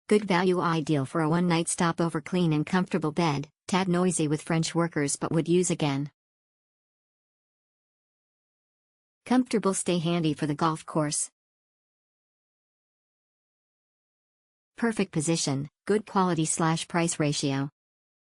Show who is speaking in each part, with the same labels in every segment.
Speaker 1: Good value, ideal for a one-night stopover. Clean and comfortable bed, tad noisy with French workers but would use again. Comfortable stay, handy for the golf course. Perfect position, good quality/price ratio.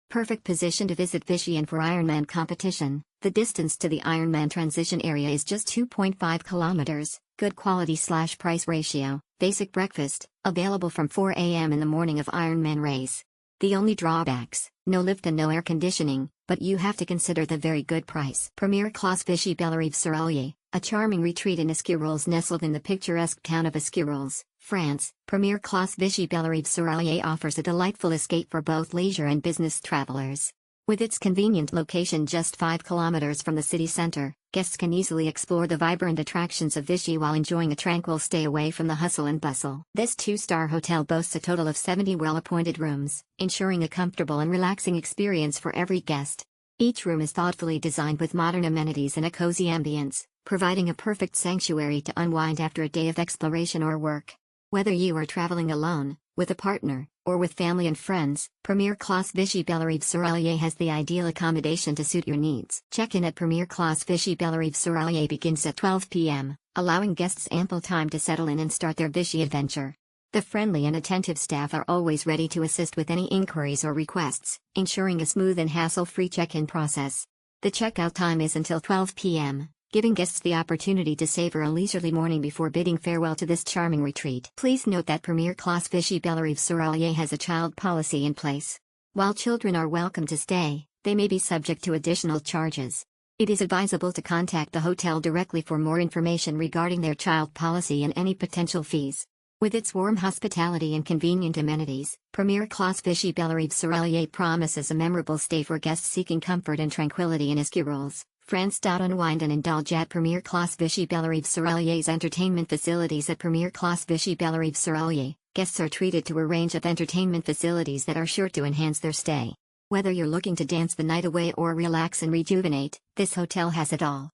Speaker 1: Perfect position to visit Vichy and for Ironman competition. The distance to the Ironman transition area is just 2.5 kilometers. Good quality/price ratio. Basic breakfast, available from 4 a.m. in the morning of Ironman race. The only drawbacks, no lift and no air conditioning, but you have to consider the very good price. Premier Classe Vichy Bellerive-sur-Allier, a charming retreat in Escurolles nestled in the picturesque town of Escurolles, France. Premier Classe Vichy Bellerive-sur-Allier offers a delightful escape for both leisure and business travelers. With its convenient location just 5 kilometers from the city center, guests can easily explore the vibrant attractions of Vichy while enjoying a tranquil stay away from the hustle and bustle. This 2-star hotel boasts a total of 70 well-appointed rooms, ensuring a comfortable and relaxing experience for every guest. Each room is thoughtfully designed with modern amenities and a cozy ambience, providing a perfect sanctuary to unwind after a day of exploration or work. Whether you are traveling alone, with a partner, or with family and friends, Premier Classe Vichy Bellerive-sur-Allier has the ideal accommodation to suit your needs. Check-in at Premier Classe Vichy Bellerive-sur-Allier begins at 12 p.m., allowing guests ample time to settle in and start their Vichy adventure. The friendly and attentive staff are always ready to assist with any inquiries or requests, ensuring a smooth and hassle-free check-in process. The checkout time is until 12 p.m., giving guests the opportunity to savor a leisurely morning before bidding farewell to this charming retreat. Please note that Premier Classe Vichy Bellerive-sur-Allier has a child policy in place. While children are welcome to stay, they may be subject to additional charges. It is advisable to contact the hotel directly for more information regarding their child policy and any potential fees. With its warm hospitality and convenient amenities, Premier Classe Vichy Bellerive-sur-Allier promises a memorable stay for guests seeking comfort and tranquility in Escurolles, France. Unwind and indulge at Premier Classe Vichy Bellerive-sur-Allier's entertainment facilities. At Premier Classe Vichy Bellerive-sur-Allier, guests are treated to a range of entertainment facilities that are sure to enhance their stay. Whether you're looking to dance the night away or relax and rejuvenate, this hotel has it all.